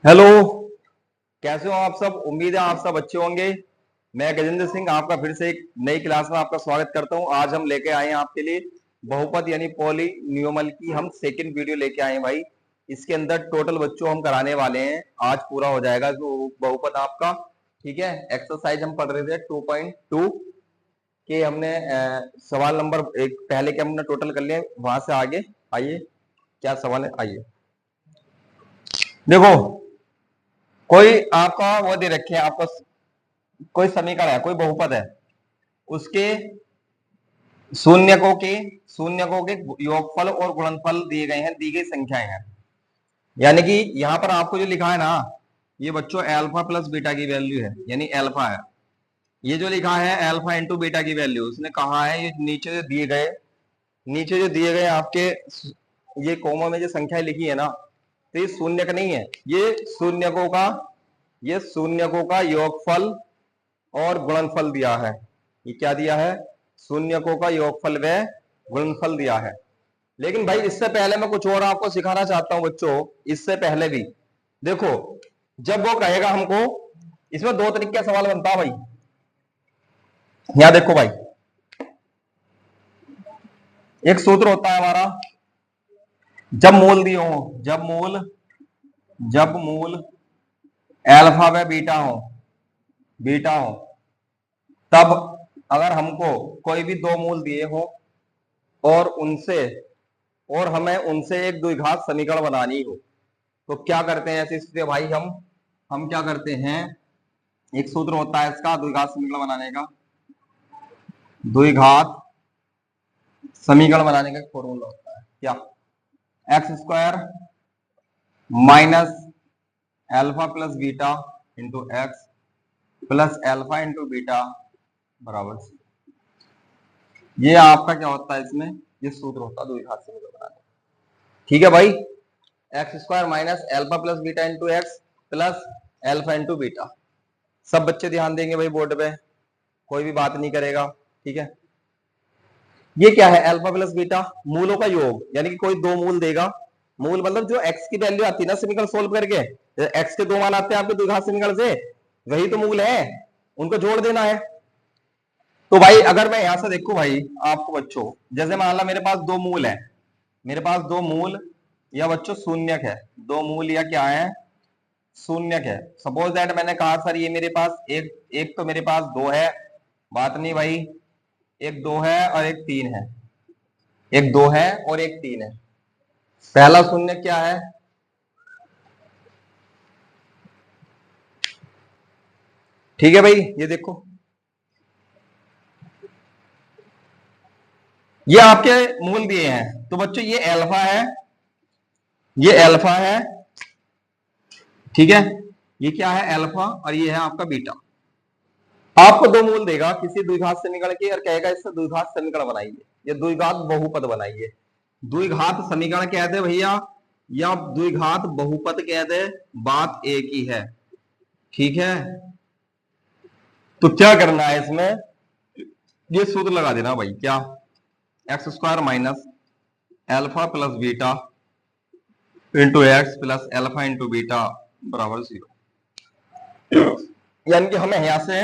Hello, कैसे हो आप सब। उम्मीद है आप सब अच्छे होंगे। मैं गजेंद्र सिंह आपका फिर से एक नई क्लास में आपका स्वागत करता हूं। आज हम लेके आए हैं आपके लिए बहुपद यानी पॉलिनोमियल की हम सेकंड वीडियो लेके आए हैं भाई। इसके अंदर टोटल बच्चों हम कराने वाले हैं, आज पूरा हो जाएगा जो बहुपद आपका। ठीक है, एक्सरसाइज हम पढ़ रहे थे 2.2 के, हमने सवाल नंबर एक पहले के हमने टोटल कर लिया, वहां से आगे आइए। क्या सवाल है, आइए देखो। कोई आपका वो दे रखे हैं, आपका कोई समीकरण है, कोई बहुपद है, उसके शून्यकों के योगफल और गुणनफल दिए गए हैं, दी गई संख्याएं हैं। यानी कि यहां पर आपको जो लिखा है ना, ये बच्चों अल्फा प्लस बीटा की वैल्यू है, यानी अल्फा है। ये जो लिखा है अल्फा इंटू बीटा की वैल्यू, उसने कहा है ये नीचे जो दिए गए आपके ये कोमा में जो संख्या लिखी है ना, तो ये शून्य का नहीं है, ये शून्यकों का योगफल और गुणनफल दिया है। ये क्या दिया है, शून्यकों का योगफल व गुणनफल दिया है। लेकिन भाई इससे पहले मैं कुछ और आपको सिखाना चाहता हूं बच्चों। इससे पहले भी देखो, जब वो कहेगा हमको, इसमें दो तरीके का सवाल बनता है भाई। यहां देखो भाई, एक सूत्र होता है हमारा, जब मूल दिए हो, जब मूल अल्फा व बीटा हो, तब अगर हमको कोई भी दो मूल दिए हो और हमें उनसे एक द्विघात समीकरण बनानी हो, तो क्या करते हैं ऐसी स्थिति भाई। हम क्या करते हैं, एक सूत्र होता है इसका द्विघात समीकरण बनाने का, द्विघात समीकरण बनाने का फॉर्मूला होता है क्या, x square minus alpha plus beta into x plus alpha into beta बराबर सी। ये आपका क्या होता है, इसमें ये सूत्र होता है द्विघात समीकरण बनाने का। ठीक है भाई, x square minus alpha plus beta into x plus alpha into beta. सब बच्चे ध्यान देंगे भाई बोर्ड पे, कोई भी बात नहीं करेगा। ठीक है, ये क्या है, अल्फा प्लस बीटा मूलों का योग, यानी कि कोई दो मूल देगा। मूल मतलब जो एक्स की वैल्यू आती है ना समीकरण सोल्व करके, एक्स के दो मान आते हैं आपके द्विघात समीकरण से, वही तो मूल है, उनको जोड़ देना है। तो भाई अगर मैं यहां से देखूं भाई आपको बच्चों, जैसे मान ला मेरे पास दो मूल है, मेरे पास दो मूल या बच्चों शून्यक है, दो मूल या क्या है, शून्यक है। सपोज दैट मैंने कहा सर ये मेरे पास एक तो मेरे पास दो है, बात नहीं भाई, एक दो है और एक तीन है, एक दो है और एक तीन है। पहला शून्य क्या है, ठीक है भाई, ये देखो ये आपके मूल दिए हैं। तो बच्चों ये अल्फा है, ये अल्फा है, ठीक है, ये क्या है अल्फा और ये है आपका बीटा। आपको दो मूल देगा किसी द्विघात समीकरण के और कहेगा इससे द्विघात समीकरण बनाइए, ये द्विघात बहुपद बनाइए। द्विघात समीकरण कह दे भैया या द्विघात बहुपद कह दे, बात एक ही है। ठीक है, तो क्या करना है इसमें, ये सूत्र लगा देना भाई, क्या, x square minus alpha plus beta into x plus alpha into beta बराबर 0। यानी कि हमें यहां से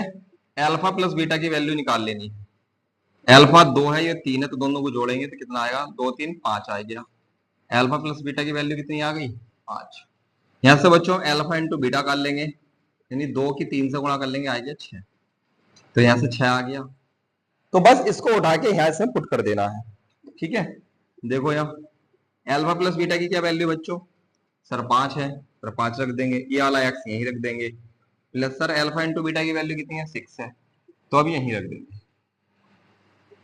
एल्फा प्लस बीटा की वैल्यू निकाल लेनी है। एल्फा दो है, ये तीन है, तो दोनों को जोड़ेंगे तो कितना आएगा, दो तीन पांच आ गया। एल्फा प्लस बीटा की वैल्यू कितनी आ गई, पांच। यहां से बच्चों एल्फा इंटू बीटा कर लेंगे, यानी दो की तीन से गुणा कर लेंगे, आ गया छह, तो यहां से छह आ गया। तो बस इसको उठा के यहां से पुट कर देना है। ठीक है, देखो यहाँ एल्फा प्लस बीटा की क्या वैल्यू बच्चों, सर पांच है, सर पांच रख देंगे, ये वाला एक्स यहीं रख देंगे, plus sir alpha into beta की वैल्यू कितनी है, सिक्स है, तो अब यहीं रख देंगे।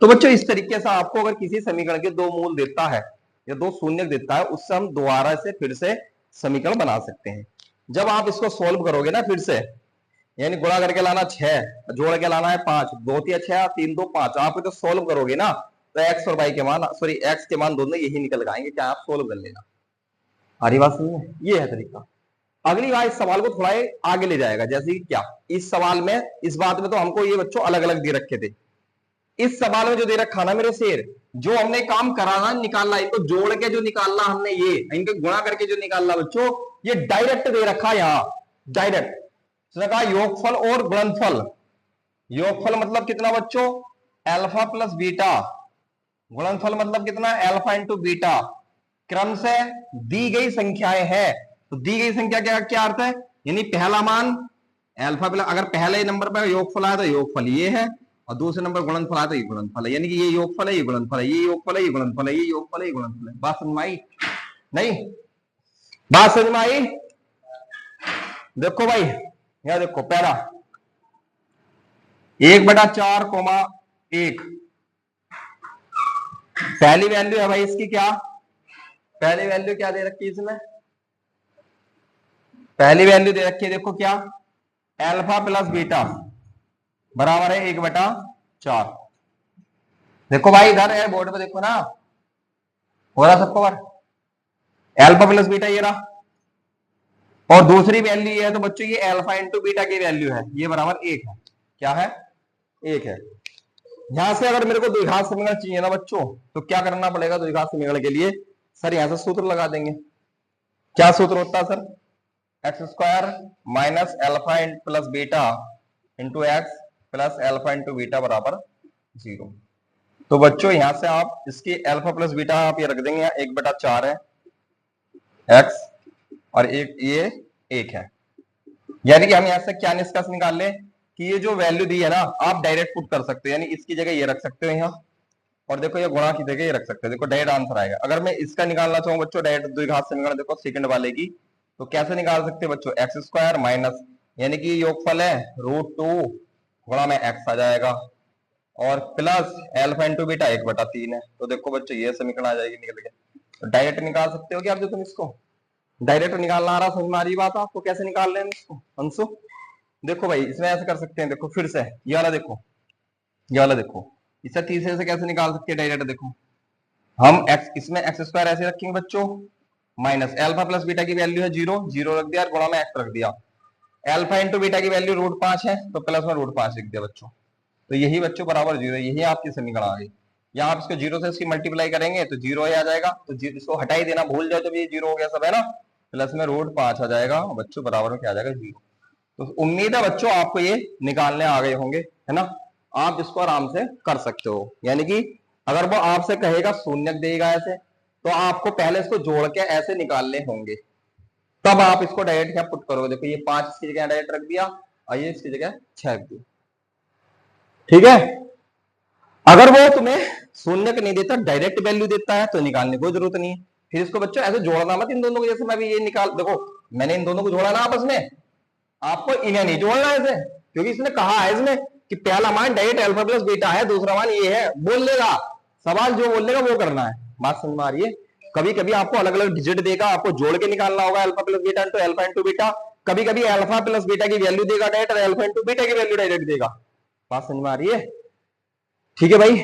तो बच्चों इस तरीके से आपको अगर किसी समीकरण के दो मूल देता है या दो शून्य देता है, उससे हम दोबारा से फिर से समीकरण बना सकते हैं। जब आप इसको सोल्व करोगे ना फिर से, यानी गुणा करके लाना छह, जोड़ के लाना है पांच, दो तीन छह, तीन दो पांच, आप तो सोल्व करोगे ना, तो एक्स और वाई के मान, सॉरी एक्स के मान दोनों यही निकल आएंगे, क्या आप सोल्व कर लेना। हरी बात सुनिए, ये है तरीका। अगली बार इस सवाल को थोड़ा आगे ले जाएगा, जैसे कि क्या, इस सवाल में, इस बात में तो हमको ये बच्चों अलग अलग दे रखे थे। इस सवाल में जो दे रखा ना मेरे शेर, जो हमने काम कराना निकालना, इनको जोड़ के जो निकालना हमने, ये इनको गुणा करके जो निकालना बच्चों, ये डायरेक्ट दे रखा यहां, डायरेक्ट कहा योगफल और गुणनफल। योगफल मतलब कितना बच्चों, अल्फा प्लस बीटा, गुणनफल मतलब कितना, अल्फा इंटू बीटा। क्रम से दी गई संख्याएं हैं, तो दी गई संख्या क्या क्या अर्थ है, यानी पहला मान अल्फा प्लस, अगर पहले नंबर पर योगफल आया तो योगफल ये है, और दूसरे नंबर गुणनफल आया तो ये गुणनफल है, यानी कि ये योगफल है, ये गुणनफल है, ये योगफल है, ये गुणनफल है, ये योगफल है, ये गुणनफल है। बात समझ में आई नहीं, बात समझ में आई। देखो भाई यहां देखो, पहला 1/4, 1 पहली वैल्यू है भाई इसकी, क्या पहली वैल्यू क्या दे रखी है इसमें, पहली वैल्यू दे रखी है, देखो क्या, अल्फा प्लस बीटा बराबर है 1/4। देखो भाई इधर है बोर्ड पे, देखो ना, हो रहा सबको बार, अल्फा प्लस बीटा ये रहा, और दूसरी वैल्यू ये है, तो बच्चों ये अल्फा इंटू बीटा की वैल्यू है, ये बराबर 1 है, क्या है 1 है। यहां से अगर मेरे को द्विघात समीकरण चाहिए ना बच्चों, तो क्या करना पड़ेगा द्विघात समीकरण के लिए, सर यहां से सूत्र लगा देंगे। क्या सूत्र होता है sir, x square minus alpha plus beta into x plus alpha into beta बराबर 0। तो बच्चों यहां से आप इसकी अल्फा प्लस बीटा आप ये रख देंगे, 1/4 है एक्स और एक ये 1 है, यानी कि हम यहां से क्या निष्कर्ष निकाल लें कि ये जो वैल्यू दी है ना, आप डायरेक्ट पुट कर सकते हो, यानी इसकी जगह ये रख सकते हो यहाँ, और देखो ये गुणा की जगह ये रख सकते हो, देखो डायरेक्ट आंसर आएगा। अगर मैं इसका निकालना चाहूँ बच्चों डायरेक्ट द्विघात समीकरण, देखो सेकंड वाले की, तो कैसे निकाल सकते हैं बच्चों, एक्स स्क्वायर माइनस, यानी कि योगफल है √2 गुणा में एक्स आ जाएगा, और प्लस अल्फा इंटू बीटा 1/3 है। तो देखो बच्चों ये समीकरण आ जाएगी निकल के, तो डायरेक्ट निकाल सकते हो क्या आप, जो तुम इसको डायरेक्ट निकालना आ रहा, समझ में आ रही बात आपको, कैसे निकाल रहे हैं इसको अंशु। देखो भाई इसमें ऐसे कर सकते हैं, देखो फिर से ये वाला देखो, ये वाला देखो, इसे तीसरे से कैसे निकाल सकते हैं डायरेक्ट, देखो हम एक्स, इसमें एक्स स्क्वायर ऐसे रखेंगे बच्चों, माइनस अल्फा प्लस बीटा की वैल्यू है 0, 0 रख दिया, गुणा में एक्स रख दिया, अल्फा इंटू बीटा की वैल्यू √5 है, तो प्लस में √5 लिख दिया बच्चों, तो यही बच्चों बराबर 0, यही आपकी समीकरण आ गई। या आप इसको 0 से इसकी मल्टीप्लाई करेंगे तो 0 ही आ जाएगा, तो इसको हटा ही देना, भूल जाओ जब ये 0 हो गया सब है ना, प्लस में √5 आ जाएगा बच्चों, बराबर में क्या आ जाएगा 0। तो उम्मीद है बच्चों आपको ये निकालने आ गए होंगे, है ना, आप इसको आराम से कर सकते हो। यानी कि अगर वो आपसे कहेगा शून्य देगा ऐसे, तो आपको पहले इसको जोड़ के ऐसे निकालने होंगे, तब आप इसको डायरेक्ट क्या पुट करोगे। देखो ये 5 इसकी जगह डायरेक्ट रख दिया, और ये इसकी जगह 6 रख दिया, ठीक है। अगर वो तुम्हें शून्य नहीं देता, डायरेक्ट वैल्यू देता है, तो निकालने की कोई जरूरत नहीं है। फिर इसको बच्चों ऐसे जोड़ना मत इन दोनों को, जैसे मैं भी ये निकाल, देखो मैंने इन दोनों को जोड़ा ना आपस में, आपको इन्हें नहीं जोड़ना ऐसे, क्योंकि इसने कहा है इसमें कि पहला मान डायरेक्ट अल्फा प्लस बीटा है, दूसरा मान ये है, बोल लेगा सवाल जो बोल लेगा वो करना है। बात समझ में आ रही है। कभी कभी आपको अलग अलग डिजिट देगा, आपको जोड़ के निकालना होगा, alpha plus beta into alpha into beta, कभी कभी अल्फा प्लस बीटा की वैल्यू देगा डायरेक्ट, और अल्फा इंटू बीटा की वैल्यू डायरेक्ट देगा। बात समझ में आ रही है, ठीक है भाई।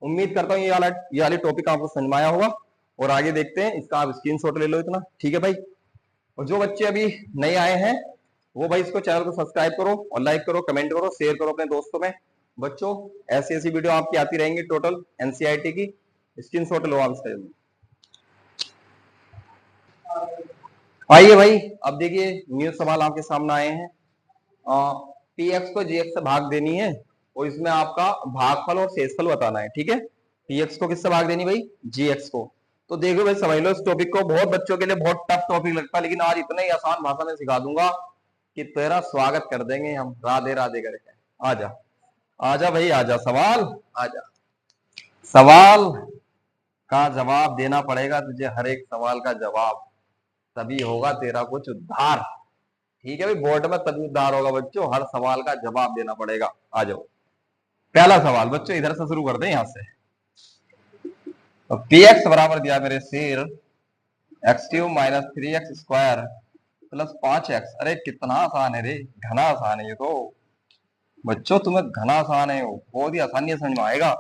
उम्मीद करता हूँ ये वाली टॉपिक आपको समझ में आया होगा, और आगे देखते हैं, इसका आप स्क्रीनशॉट ले लो इतना, ठीक है भाई। और जो बच्चे अभी नए आए हैं वो भाई इसको चैनल को सब्सक्राइब करो, और लाइक करो, कमेंट करो, शेयर करो अपने दोस्तों में। बच्चों ऐसी ऐसी वीडियो आपकी आती रहेंगी, टोटल एनसीईआरटी की, स्क्रीनशॉट लो आप इसका। आइए भाई, अब देखिए न्यू सवाल आपके सामने आए हैं। पीएक्स को जीएक्स से भाग देनी है, और इसमें आपका भागफल और शेषफल बताना है, ठीक है। पीएक्स को किससे भाग देनी भाई, जीएक्स को। तो देखो भाई समझ लो इस टॉपिक को, बहुत बच्चों के लिए बहुत टफ टॉपिक लगता है, लेकिन आज इतना ही आसान भाषा में सिखा दूंगा कि तेरा स्वागत कर देंगे हम, राधे राधे करके। आजा आजा भाई आजा, सवाल आजा, सवाल का जवाब देना पड़ेगा तुझे, हर एक सवाल का जवाब, तभी होगा तेरा कुछ उद्धार, ठीक है भाई। बोर्ड में तभी उद्धार होगा बच्चों, हर सवाल का जवाब देना पड़ेगा। आ जाओ पहला सवाल बच्चों, इधर से शुरू करते हैं यहां से। तो px बराबर दिया मेरे शेर x³ minus 3x square plus 5x। अरे कितना आसान है रे, घना आसान है ये तो बच्चों, तुम्हें घना आसान है, बहुत ही आसानी से समझ में आएगा,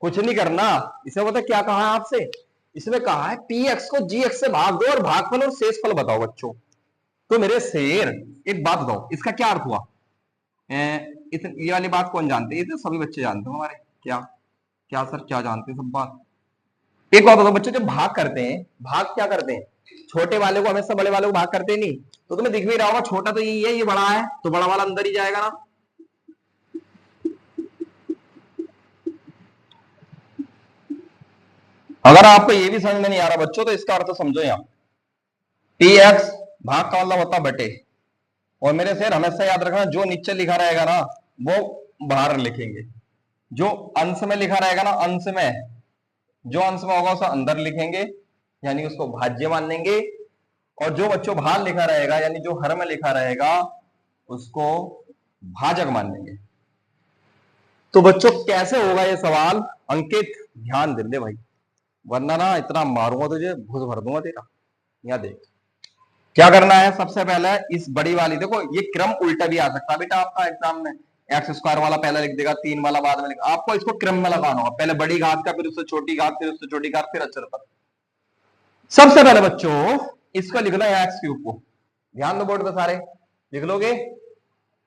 कुछ नहीं करना। इसे पता क्या कहा है आपसे, इसमें कहा है px को gx से भाग दो और भागफल और शेषफल बताओ बच्चों। तो मेरे शेर एक बात बताओ, इसका क्या अर्थ हुआ, ये वाली बात कौन जानते हैं, ये तो सभी बच्चे जानते हैं हमारे। क्या क्या सर, क्या जानते हैं सब बात, एक और बताओ बच्चों, जब भाग करते हैं, भाग क्या करते हैं, छोटे वाले को हमेशा बड़े वाले को भाग करते नहीं, तो तुम्हें दिख भी रहा होगा छोटा तो यही है, ये बड़ा है तो बड़ा वाला अंदर ही जाएगा ना। अगर आपको ये भी समझ में नहीं आ रहा बच्चों, तो इसका अर्थ समझो यहां, टी एक्स भाग का मतलब होता बटे, और मेरे से हमेशा याद रखना जो नीचे लिखा रहेगा ना वो बाहर लिखेंगे, जो अंश में लिखा रहेगा ना, अंश में जो अंश में होगा उसे अंदर लिखेंगे, यानी उसको भाज्य मान लेंगे, और जो बच्चों बाहर लिखा रहेगा यानी जो हर में लिखा रहेगा उसको भाजक मान लेंगे। तो बच्चों कैसे होगा ये सवाल, अंकित ध्यान दे ले भाई, वरना ना इतना मारूंगा तुझे, घुस भर दूंगा तेरा। यहाँ देख क्या करना है, सबसे पहले इस बड़ी वाली, देखो ये क्रम उल्टा भी आ सकता है बेटा आपका एग्जाम में, एक्स स्क्वायर वाला पहले लिख देगा, 3 वाला बाद में लिख, आपको इसको क्रम में लगाना होगा, पहले बड़ी घात का, फिर उससे छोटी घात, फिर उससे छोटी घात, फिर अक्षर पर। सबसे पहले बच्चों इसको लिखना है एक्स क्यूब को, ध्यान दो बोर्ड पे सारे लिख लोगे,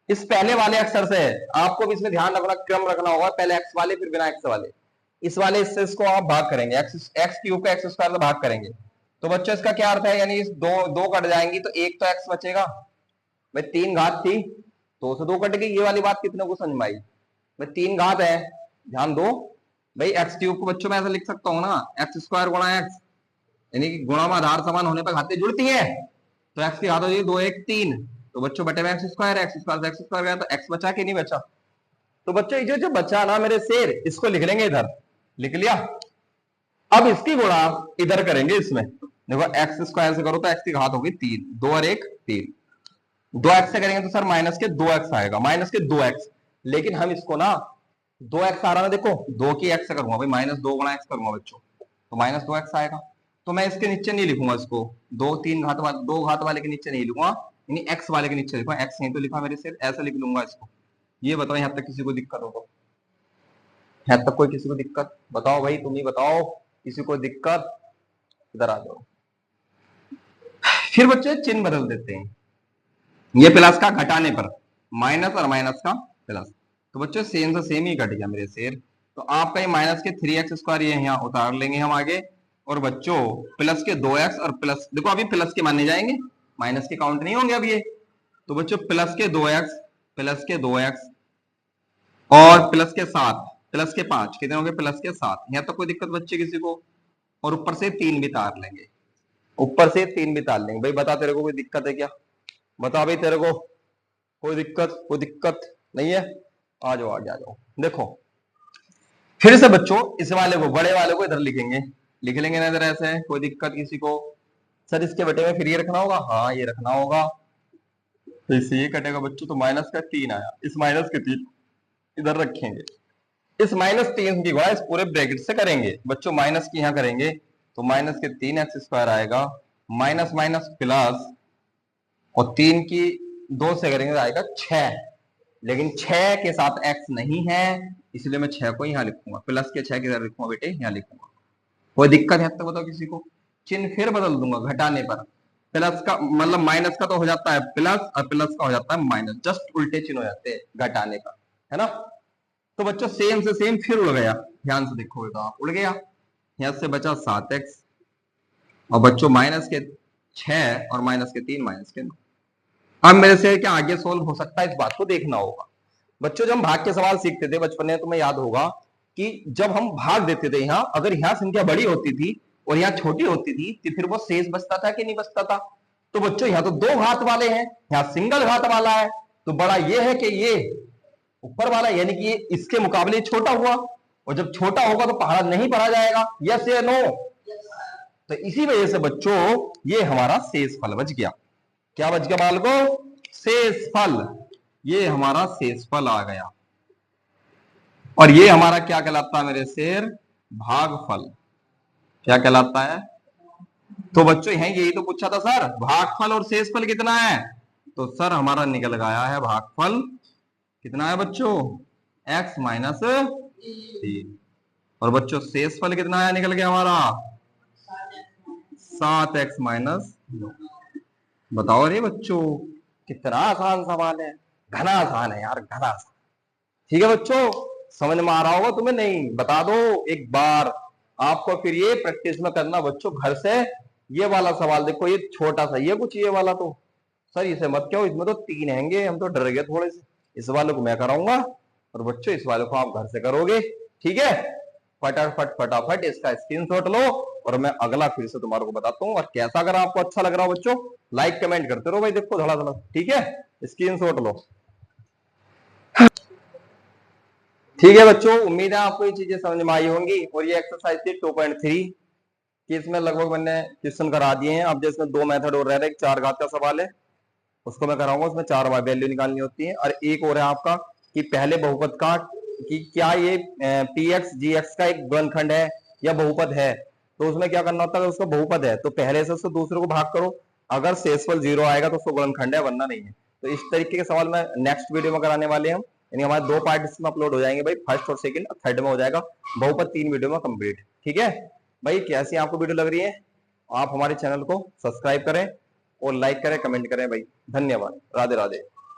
इस पहले वाले अक्षर से आपको भी इसमें ध्यान रखना, क्रम रखना होगा, पहले एक्स वाले फिर बिना एक्स वाले, इस वाले इससे इसको आप भाग करेंगे, एक्स क्यूब का एक्स स्क्वायर से भाग करेंगे, तो बच्चों इसका क्या अर्थ है, यानी इस दो दो कट जाएंगी तो एक तो एक्स बचेगा, भाई 3 घात थी 2 से 2 कट गई, ये वाली बात कितने को समझ में आई, भाई 3 घात है, ध्यान दो भाई, एक्स क्यूब को बच्चों में ऐसा लिख सकता हूँ ना, एक्स स्क्वायर गुणा एक्स, यानी कि गुणा में आधार समान होने पर घातें जुड़ती है, तो एक्स की घात हो जाएगी 2 1 3, तो बच्चों बटे में एक्स स्क्वायर है, एक्स स्क्वायर से एक्स स्क्वायर गया तो एक्स बचा कि नहीं बचा, तो बच्चों ये जो बचा ना मेरे शेर, इसको लिख लेंगे इधर, लिख लिया, अब इसकी गुणा इधर करेंगे इसमें, देखो एक्स स्क्वायर से करो तो एक्स की घात होगी 3, 2 और 1 3, 2x से करेंगे तो सर माइनस के 2x आएगा, माइनस के 2x, लेकिन हम इसको ना 2x आ रहा है देखो, 2 की x से करूंगा भाई, माइनस 2 गुणा x करूंगा बच्चों, तो माइनस 2x आएगा, तो मैं इसके नीचे नहीं लिखूंगा इसको, 2 3 घात वाले 2 घात वाले के नीचे नहीं लिखूंगा, यानी x वाले के नीचे लिखूंगा, x नहीं तो लिखा मेरे से, ऐसा लिख लूंगा इसको। ये बताओ यहाँ तक किसी को दिक्कत हो तो, यहाँ तक कोई किसी को दिक्कत बताओ भाई, तुम ही बताओ किसी को दिक्कत, इधर आ जाओ। फिर बच्चे चिन्ह बदल देते हैं, ये प्लस का घटाने पर माइनस और माइनस का प्लस, तो बच्चों सेम से सेम ही घट गया मेरे शेर, तो आपका ये माइनस के 3x स्क्वायर ये यहाँ उतार लेंगे हम आगे, और बच्चों प्लस के 2x और प्लस, देखो अभी प्लस के माने जाएंगे, माइनस के काउंट नहीं होंगे अब ये, तो बच्चों प्लस के 2x और प्लस के 7 प्लस के 5 कितने होंगे, प्लस के 7, यहाँ तो कोई दिक्कत बच्चे किसी को, और ऊपर से 3 भी तार लेंगे, ऊपर से 3 भी तार लेंगे, भाई बता तेरे को कोई दिक्कत है क्या, बता भाई तेरे को कोई दिक्कत नहीं है, आ जाओ आगे आ जाओ। देखो फिर से बच्चों इस वाले को, बड़े वाले को इधर लिखेंगे, लिख लेंगे ना इधर ऐसे, कोई दिक्कत किसी को, सर इसके बटे में फिर ये रखना होगा, हाँ ये रखना होगा, तो इससे ये कटेगा बच्चों, तो माइनस का 3 आया, इस माइनस के 3 इधर रखेंगे, इस माइनस 3 की गुणा इस पूरे ब्रैकेट से करेंगे बच्चों, माइनस की यहाँ करेंगे तो माइनस के 3x स्क्वायर आएगा, माइनस माइनस प्लस, और 3 की 2 से करेंगे तो आएगा 6, लेकिन 6 के साथ x नहीं है, इसलिए मैं 6 को यहाँ लिखूंगा, प्लस के 6 किधर लिखूंगा बेटे, यहाँ लिखूंगा, कोई दिक्कत है तो बताओ किसी को, चिन्ह फिर बदल दूंगा घटाने पर, प्लस का मतलब माइनस का तो हो जाता है प्लस, और प्लस का हो जाता है माइनस, जस्ट उल्टे चिन्ह हो जाते हैं घटाने का, है ना, तो बच्चों सेम से सेम फिर उड़ गया, ध्यान से देखोगे तो उड़ गया, यहाँ से बचा 7x, और बच्चों माइनस के 6 और माइनस के 3 माइनस के 9, अब मेरे से क्या आगे सोल्व हो सकता है, इस बात को देखना होगा बच्चों, जब हम भाग के सवाल सीखते थे बचपन में, तुम्हें याद होगा कि जब हम भाग देते थे यहाँ, अगर यहाँ संख्या बड़ी होती थी और यहाँ छोटी होती थी तो फिर वो शेष बचता था कि नहीं बचता था, तो बच्चों यहाँ तो 2 घात वाले हैं, यहाँ सिंगल घात वाला है, तो बड़ा ये है कि ये ऊपर वाला, यानी कि ये इसके मुकाबले छोटा हुआ, और जब छोटा होगा तो पहाड़ा नहीं पढ़ा जाएगा, यस या नो, तो इसी वजह से बच्चों ये हमारा शेष फल बच गया, क्या बच गया बालको, शेष फल, ये हमारा शेष फल आ गया, और ये हमारा क्या कहलाता है मेरे शेर, भागफल, क्या कहलाता है, तो बच्चों यही यही तो पूछा था सर, भागफल और शेषफल कितना है, तो सर हमारा निकल गया है भागफल कितना है बच्चों, x माइनस 3, और बच्चों शेषफल कितना है निकल गया हमारा, 7x माइनस 9, बताओ रे बच्चों कितना आसान सवाल है, घना आसान है यार, घना आसान, ठीक है बच्चों, समझ में आ रहा होगा तुम्हें, नहीं बता दो एक बार, आपको फिर ये प्रैक्टिस में करना बच्चों घर से। ये वाला सवाल देखो, ये छोटा सा ये कुछ, ये वाला तो सर इसे मत क्यों, इसमें तो 3 हैंगे, हम तो डर गए थोड़े से। इस वाले को मैं कराऊंगा और बच्चों इस वाले को आप घर से करोगे, ठीक है। फटाफट फटाफट इसका स्क्रीनशॉट लो और मैं अगला फिर से तुम्हारे को बताता हूँ। और कैसा अगर आपको अच्छा लग रहा हो बच्चों, लाइक कमेंट करते रहो भाई, देखो धड़ा धड़ा, ठीक है। स्क्रीनशॉट लो, ठीक है बच्चों। उम्मीद है आपको ये चीजें समझ में आई होंगी। और ये एक्सरसाइज थी 2.3 कि इसमें लगभग मैंने क्वेश्चन करा दिए हैं। अब जैसे 2 मेथड और रह रहे, एक 4 घात का सवाल है, उसको मैं कराऊंगा, उसमें 4 वैल्यू निकालनी होती है। और एक और है आपका कि पहले बहुपद का, कि क्या ये px gx का एक गुणनखंड है या बहुपद है। तो उसमें क्या करना होता है, उसका बहुपद है तो पहले से उसको दूसरे को भाग करो, अगर शेषफल 0 आएगा तो उसको गुणनखंड है, वरना नहीं है। तो इस तरीके के सवाल मैं नेक्स्ट वीडियो में कराने वाले हैं। यानी हमारे 2 पार्ट इसमें अपलोड हो जाएंगे भाई, फर्स्ट और सेकंड, थर्ड में हो जाएगा बहुपद 3 वीडियो में कंप्लीट, ठीक है भाई। कैसी आपको वीडियो लग रही है, आप हमारे चैनल को सब्सक्राइब करें और लाइक करें, कमेंट करें भाई। धन्यवाद, राधे राधे।